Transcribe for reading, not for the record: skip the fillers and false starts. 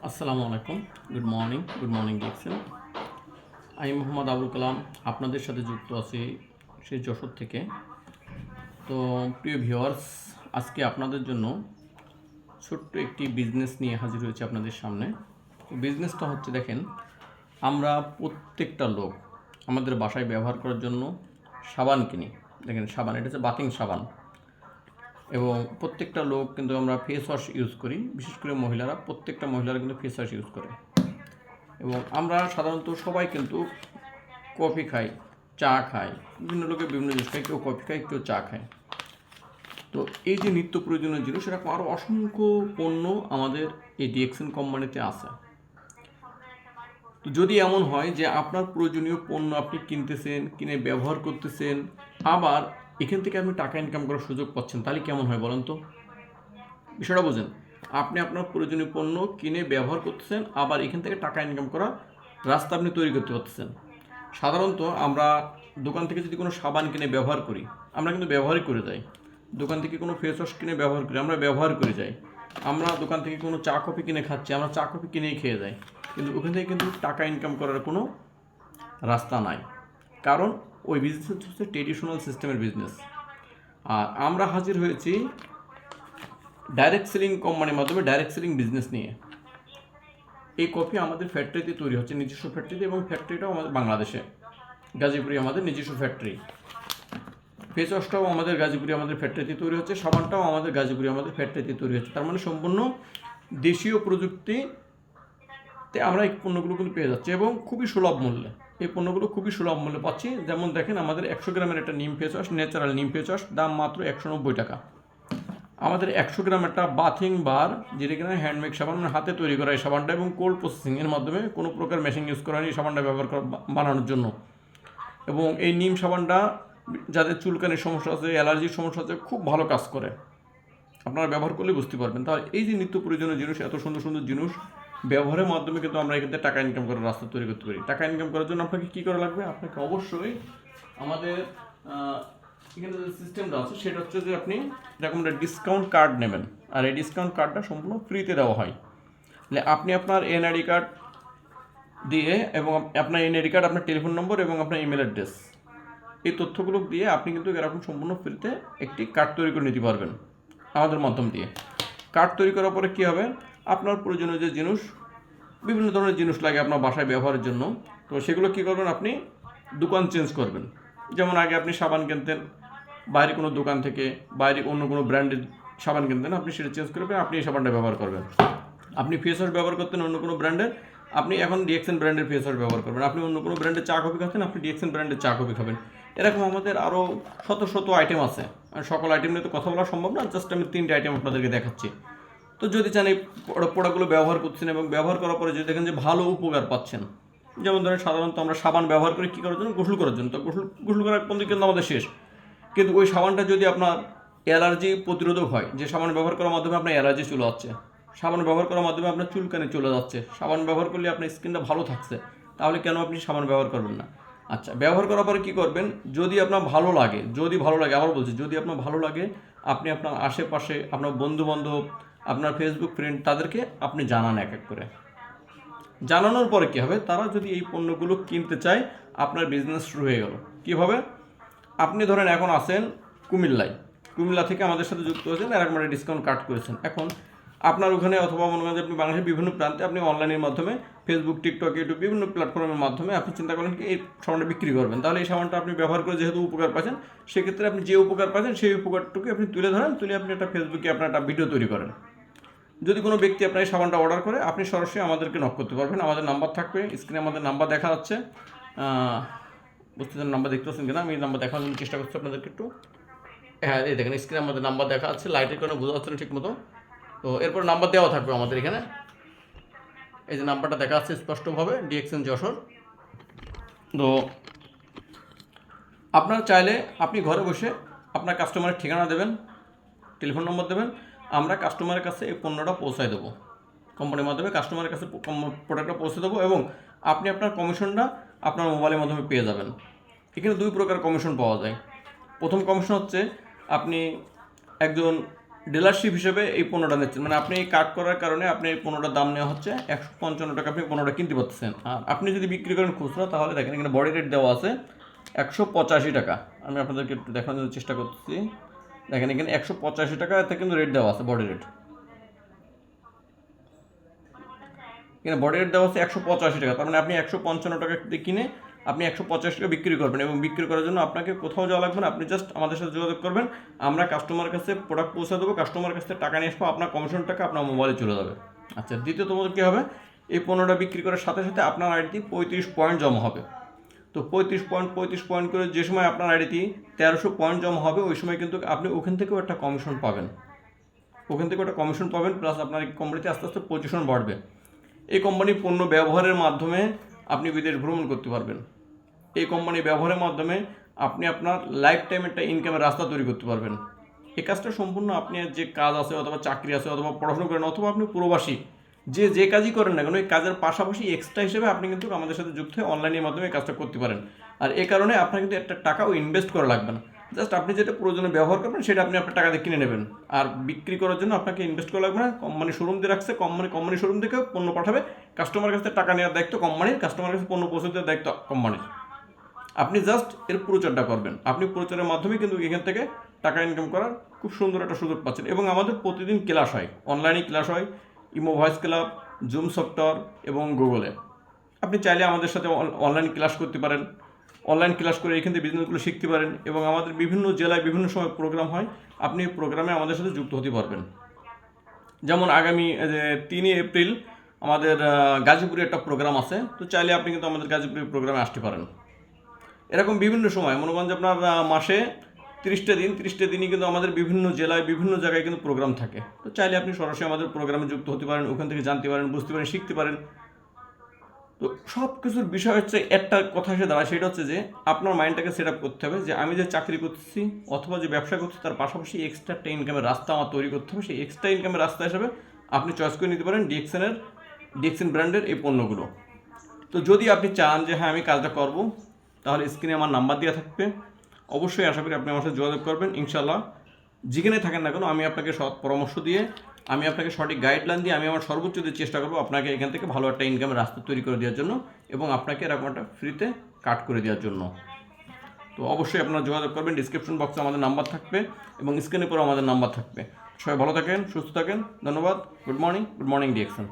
আসসালামু আলাইকুম। Good morning দেখছেন। আমি মোহাম্মদ আবুল কালাম আপনাদের সাথে যুক্ত আছি সেই যশোর থেকে। তো প্রিয় ভিউয়ার্স, আজকে আপনাদের জন্য ছোট্ট একটি বিজনেস নিয়ে হাজির হয়েছে আপনাদের সামনে। বিজনেসটা হচ্ছে, দেখেন, আমরা প্রত্যেকটা লোক আমাদের বাসায় ব্যবহার করার জন্য সাবান কিনি। দেখেন সাবান, এটা হচ্ছে বাথিং সাবান। এবং প্রত্যেকটা লোক কিন্তু আমরা ফেস ওয়াশ ইউজ করি, বিশেষ করে মহিলারা, প্রত্যেকটা মহিলারা কিন্তু ফেস ওয়াশ ইউজ করে। এবং আমরা সাধারণত সবাই কিন্তু কফি খাই, চা খাই, বিভিন্ন লোকে বিভিন্ন জিনিস খায়, কেউ কফি খায়, কেউ চা খায়। তো এই যে নিত্য প্রয়োজনীয় জিনিস, এরকম আরও অসংখ্য পণ্য আমাদের এই ডিএক্সএন কোম্পানিতে আছে। তো যদি এমন হয় যে আপনার প্রয়োজনীয় পণ্য আপনি কিনতেছেন, কিনে ব্যবহার করতেছেন, আবার এখান থেকে আপনি টাকা ইনকাম করার সুযোগ পাচ্ছেন, তাহলে কেমন হয় বলেন তো? বিষয়টা বোঝেন। আপনি আপনার প্রয়োজনীয় পণ্য কিনে ব্যবহার করতেছেন, আবার এখান থেকে টাকা ইনকাম করার রাস্তা আপনি তৈরি করতে পারতেছেন। সাধারণত আমরা দোকান থেকে যদি কোনো সাবান কিনে ব্যবহার করি, আমরা কিন্তু ব্যবহারই করে যাই। দোকান থেকে কোনো ফেস ওয়াশ কিনে ব্যবহার করি, আমরা ব্যবহার করে যাই। আমরা দোকান থেকে কোনো চা কফি কিনে খাচ্ছি, আমরা চা কফি কিনেই খেয়ে যাই। কিন্তু ওখান থেকে কিন্তু টাকা ইনকাম করার কোনো রাস্তা নাই, কারণ ওই বিজনেস হচ্ছে ট্রেডিশনাল সিস্টেমের বিজনেস। আর আমরা হাজির হয়েছি ডাইরেক্ট সেলিং কোম্পানির মাধ্যমে, ডাইরেক্ট সেলিং বিজনেস নিয়ে। এই কফি আমাদের ফ্যাক্টরিতে তৈরি হচ্ছে, নিজস্ব ফ্যাক্টরিতে, এবং ফ্যাক্টরিটাও আমাদের বাংলাদেশে, গাজীপুরে আমাদের নিজস্ব ফ্যাক্টরি। ফেস ওয়াশটাও আমাদের গাজীপুরে আমাদের ফ্যাক্টরিতে তৈরি হচ্ছে, সাবানটাও আমাদের গাজীপুরে আমাদের ফ্যাক্টরিতে তৈরি হচ্ছে। তার মানে সম্পূর্ণ দেশীয় প্রযুক্তিতে আমরা এই পণ্যগুলো কিন্তু পেয়ে যাচ্ছি, এবং খুবই সুলভ মূল্যে। এই পণ্যগুলো খুবই সুলভ মূল্যে পাচ্ছি। যেমন দেখেন, আমাদের 100 গ্রামের একটা নিম ফেস ওয়াশ, ন্যাচারাল নিম ফেস ওয়াশ, দাম মাত্র 190 টাকা। আমাদের 100 গ্রাম একটা বাথিং বার, যেটা কিনা হ্যান্ডমেড সাবান, মানে হাতে তৈরি করা এই সাবানটা, এবং কোল্ড প্রসেসিংয়ের মাধ্যমে, কোনো প্রকার মেশিন ইউজ করা হয়নি সাবানটা ব্যবহার করা বানানোর জন্য। এবং এই নিম সাবানটা যাদের চুলকানির সমস্যা আছে, অ্যালার্জির সমস্যা আছে, খুব ভালো কাজ করে। আপনারা ব্যবহার করলে বুঝতে পারবেন। তাহলে এই যে নিত্য প্রয়োজনীয় জিনিস, এত সুন্দর সুন্দর জিনিস ব্যবহারের মাধ্যমে কিন্তু আমরা এখান থেকে টাকা ইনকাম করার রাস্তা তৈরি করতে পারি। টাকা ইনকাম করার জন্য আপনাকে কী করা লাগবে? আপনাকে অবশ্যই আমাদের এখানে যে সিস্টেমটা আছে সেটা হচ্ছে যে আপনি এরকম একটা ডিসকাউন্ট কার্ড নেবেন, আর এই ডিসকাউন্ট কার্ডটা সম্পূর্ণ ফ্রিতে দেওয়া হয়। তাহলে আপনি আপনার এনআইডি কার্ড দিয়ে, এবং আপনার এনআইডি কার্ড, আপনার টেলিফোন নম্বর এবং আপনার ইমেল অ্যাড্রেস, এই তথ্যগুলো দিয়ে আপনি কিন্তু এরকম সম্পূর্ণ ফ্রিতে একটি কার্ড তৈরি করে নিতে পারবেন আমাদের মাধ্যম দিয়ে। কার্ড তৈরি করার পরে কী হবে, আপনার প্রয়োজনীয় যে জিনিস, বিভিন্ন ধরনের জিনিস লাগে আপনার বাসায় ব্যবহারের জন্য, তো সেগুলো কী করবেন, আপনি দোকান চেঞ্জ করবেন। যেমন আগে আপনি সাবান কিনতেন বাইরে কোনো দোকান থেকে, বাইরে অন্য কোনো ব্র্যান্ডের সাবান কিনতেন, আপনি সেটা চেঞ্জ করবেন, আপনি এই সাবানটা ব্যবহার করবেন। আপনি ফেস ওয়াশ ব্যবহার করতেন অন্য কোনো ব্র্যান্ডের, আপনি এখন ডিএক্সএন ব্র্যান্ডের ফেস ওয়াশ ব্যবহার করবেন। আপনি অন্য কোনো ব্র্যান্ডের চা কফি খাচ্ছেন, আপনি ডিএক্সএন ব্র্যান্ডের চা কফি খাবেন। এরকম আমাদের আরও শত শত আইটেম আছে। আর সকল আইটেম নিয়ে তো কথা বলা সম্ভব না, জাস্ট আমি 3টে আইটেম আপনাদেরকে দেখাচ্ছি। তো যদি চান এই প্রোডাক্টগুলো ব্যবহার করছেন, এবং ব্যবহার করার পরে যদি দেখেন যে ভালো উপকার পাচ্ছেন, যেমন ধরেন সাধারণত আমরা সাবান ব্যবহার করি কী করার জন্য? গোসল করার জন্য। তো গোসল করার পর্যন্ত কিন্তু আমাদের শেষ। কিন্তু ওই সাবানটা যদি আপনার অ্যালার্জি প্রতিরোধক হয়, যে সাবান ব্যবহার করার মাধ্যমে আপনার অ্যালার্জি চলে যাচ্ছে, সাবান ব্যবহার করার মাধ্যমে আপনার চুলকানি চলে যাচ্ছে, সাবান ব্যবহার করলে আপনার স্কিনটা ভালো থাকছে, তাহলে কেন আপনি সাবান ব্যবহার করবেন না? আচ্ছা, ব্যবহার করার পরে কী করবেন? যদি আপনার ভালো লাগে, আবার বলছি, যদি আপনার ভালো লাগে, আপনি আপনার আশেপাশে আপনার বন্ধুবান্ধব, আপনার ফেসবুক ফ্রেন্ড, তাদেরকে আপনি জানান এক এক করে। জানানোর পরে কী হবে, তারা যদি এই পণ্যগুলো কিনতে চায়, আপনার বিজনেস শুরু হয়ে গেল। কীভাবে? আপনি ধরেন এখন আছেন কুমিল্লা থেকে আমাদের সাথে যুক্ত হয়েছেন, এরকম একটা ডিসকাউন্ট কার্ড করেছেন। এখন আপনার ওখানে, অথবা মনে করেন যে আপনি বাংলাদেশের বিভিন্ন প্রান্তে, আপনি অনলাইনের মাধ্যমে ফেসবুক, টিকটক, ইউটিউব, বিভিন্ন প্ল্যাটফর্মের মাধ্যমে আপনি চিন্তা করেন কি এই সামানটা বিক্রি করবেন। তাহলে এই সামানটা আপনি ব্যবহার করে যেহেতু উপকার পাচ্ছেন, সেক্ষেত্রে আপনি যে উপকার পাচ্ছেন সেই উপকারটুকু আপনি তুলে ধরেন, তুলে আপনি একটা ফেসবুকে আপনার একটা ভিডিও তৈরি করেন। যদি কোনো ব্যক্তি আপনার এই সাবানটা অর্ডার করে, আপনি সরাসরি আমাদেরকে নক করতে পারবেন। আমাদের নাম্বার থাকবে স্ক্রিনে, আমাদের নাম্বার দেখা যাচ্ছে। বুঝতে চান নাম্বার দেখতে পাচ্ছেন কিনা? আমি নাম্বার দেখানোর জন্য চেষ্টা করছি আপনাদেরকে একটু। হ্যাঁ, এই দেখেন স্ক্রিনে আমাদের নাম্বার দেখা যাচ্ছে, লাইটের কারণে বোঝা যাচ্ছে না ঠিক মতো। তো এরপর নাম্বার দেওয়া থাকবে আমাদের এখানে। এই যে নাম্বারটা দেখা যাচ্ছে স্পষ্টভাবে, ডিএক্সএন যশোর। তো আপনার চাইলে আপনি ঘরে বসে আপনার কাস্টমারের ঠিকানা দেবেন, টেলিফোন নম্বর দেবেন, আমরা কাস্টমারের কাছে এই পণ্যটা পৌঁছায় দেবো। কোম্পানির মাধ্যমে কাস্টমারের কাছে প্রোডাক্টটা পৌঁছে দেবো, এবং আপনি আপনার কমিশনটা আপনার মোবাইলের মাধ্যমে পেয়ে যাবেন। এখানে 2 প্রকার কমিশন পাওয়া যায়। প্রথম কমিশন হচ্ছে, আপনি একজন ডিলারশিপ হিসেবে এই পণ্যটা নিচ্ছেন, মানে আপনি এই কার্ড করার কারণে আপনি এই পণ্যটার দাম নেওয়া হচ্ছে 155 টাকা, আপনি পণ্যটা কিনতে পারতেছেন। আর আপনি যদি বিক্রি করেন খুচরা, তাহলে দেখেন এখানে বডি রেট দেওয়া আছে 185 টাকা। আমি আপনাদেরকে একটু দেখানোর চেষ্টা করছি। দেখেন এখানে 185 টাকা এতে কিন্তু রেট দেওয়া আছে, বডি রেট এখানে বডি রেট দেওয়া আছে 185 টাকা। তার মানে আপনি 155 টাকা দিয়ে কিনে আপনি 185 টাকা বিক্রি করবেন, এবং বিক্রি করার জন্য আপনাকে কোথাও যাওয়া লাগবে না। আপনি জাস্ট আমাদের সাথে যোগাযোগ করবেন, আমরা কাস্টমারের কাছে প্রোডাক্ট পৌঁছে দেবো, কাস্টমারের কাছ থেকে টাকা নিয়ে আসবো, আপনার কমিশন টাকা আপনার মোবাইলে চলে যাবে। আচ্ছা, দ্বিতীয়ত কী হবে, এই পণ্যটা বিক্রি করার সাথে সাথে আপনার আইডিতে 35 পয়েন্ট জমা হবে। তো 35 পয়েন্ট করে যে সময় আপনার আইডিতে 1300 পয়েন্ট জমা হবে, ওই সময় কিন্তু আপনি ওখান থেকেও একটা কমিশন পাবেন, প্লাস আপনার এই কোম্পানিতে আস্তে আস্তে পজিশন বাড়বে। এই কোম্পানির পণ্য ব্যবহারের মাধ্যমে আপনি বিদেশ ভ্রমণ করতে পারবেন। এই কোম্পানি ব্যবহারের মাধ্যমে আপনি আপনার লাইফ টাইম একটা ইনকামের রাস্তা তৈরি করতে পারবেন। এই কাজটা সম্পূর্ণ আপনি যে কাজ আছে, অথবা চাকরি আছে, অথবা পড়াশোনা করেন, অথবা আপনি প্রবাসী, যে কাজই করেন না কেন, এই কাজের পাশাপাশি এক্সট্রা হিসেবে আপনি কিন্তু আমাদের সাথে যুক্ত হয়ে অনলাইনের মাধ্যমে এই কাজটা করতে পারেন। আর এই কারণে আপনার কিন্তু একটা টাকাও ইনভেস্ট করা লাগবে না, জাস্ট আপনি যেটা প্রয়োজনে ব্যবহার করবেন সেটা আপনি আপনার টাকা দিয়ে কিনে নেবেন। আর বিক্রি করার জন্য আপনাকে ইনভেস্ট করা লাগবে না। কোম্পানি শোরুম দিয়ে রাখছে, কোম্পানি শোরুম থেকে পণ্য পাঠাবে, কাস্টমার কাছে টাকা নেওয়ার দায়িত্ব কোম্পানির, কাস্টমার কাছে পণ্য পৌঁছে দেওয়ার দায়িত্ব কোম্পানির। আপনি জাস্ট এর প্রচারটা করবেন, আপনি প্রচারের মাধ্যমে কিন্তু এখান থেকে টাকা ইনকাম করার খুব সুন্দর একটা সুযোগ পাচ্ছেন। এবং আমাদের প্রতিদিন ক্লাস হয়, অনলাইনে ক্লাস হয়, imo voice club, zoom software এবং গুগলে। আপনি চাইলে আমাদের সাথে অনলাইন ক্লাস করতে পারেন, অনলাইন ক্লাস করে এখান থেকে বিজনেসগুলো শিখতে পারেন। এবং আমাদের বিভিন্ন জেলায় বিভিন্ন সময় প্রোগ্রাম হয়, আপনি এই প্রোগ্রামে আমাদের সাথে যুক্ত হতে পারবেন। যেমন আগামী 3 এপ্রিল আমাদের গাজীপুরে একটা প্রোগ্রাম আছে, তো চাইলে আপনি কিন্তু আমাদের গাজীপুরের প্রোগ্রামে আসতে পারেন। এরকম বিভিন্ন সময় মনে করেন যে আপনার মাসে 30টা দিনই কিন্তু আমাদের বিভিন্ন জেলায় বিভিন্ন জায়গায় কিন্তু প্রোগ্রাম থাকে। তো চাইলে আপনি সরাসরি আমাদের প্রোগ্রামে যুক্ত হতে পারেন, ওখান থেকে জানতে পারেন, বুঝতে পারেন, শিখতে পারেন। তো সব কিছুর বিষয় হচ্ছে একটা কথা এসে দাঁড়ায়, সেটা হচ্ছে যে আপনার মাইন্ডটাকে সেট আপ করতে হবে যে আমি যে চাকরি করতেছি অথবা যে ব্যবসা করছি, তার পাশাপাশি এক্সট্রা একটা ইনকামের রাস্তা আমার তৈরি করতে হবে। সেই এক্সট্রা ইনকামের রাস্তা হিসাবে আপনি চয়েস করে নিতে পারেন ডিএক্সএন ব্র্যান্ডের এই পণ্যগুলো। তো যদি আপনি চান যে হ্যাঁ আমি কাজটা করব, তাহলে স্ক্রিনে আমার নাম্বার দেওয়া থাকবে, অবশ্যই আশা করি আপনি আমার সাথে যোগাযোগ করবেন। ইনশাল্লাহ যেখানে থাকেন না কেন, আমি আপনাকে সৎ পরামর্শ দিয়ে, আমি আপনাকে সঠিক গাইডলাইন দিয়ে, আমি আমার সর্বোচ্চ দিয়ে চেষ্টা করবো আপনাকে এখান থেকে ভালো একটা ইনকামের রাস্তা তৈরি করে দেওয়ার জন্য, এবং আপনাকে এরকম একটা ফ্রিতে কাট করে দেওয়ার জন্য। তো অবশ্যই আপনারা যোগাযোগ করবেন, ডিসক্রিপশন বক্সে আমাদের নাম্বার থাকবে এবং স্ক্রিনে পরেও আমাদের নাম্বার থাকবে। সবাই ভালো থাকেন, সুস্থ থাকেন, ধন্যবাদ। Good morning DXN.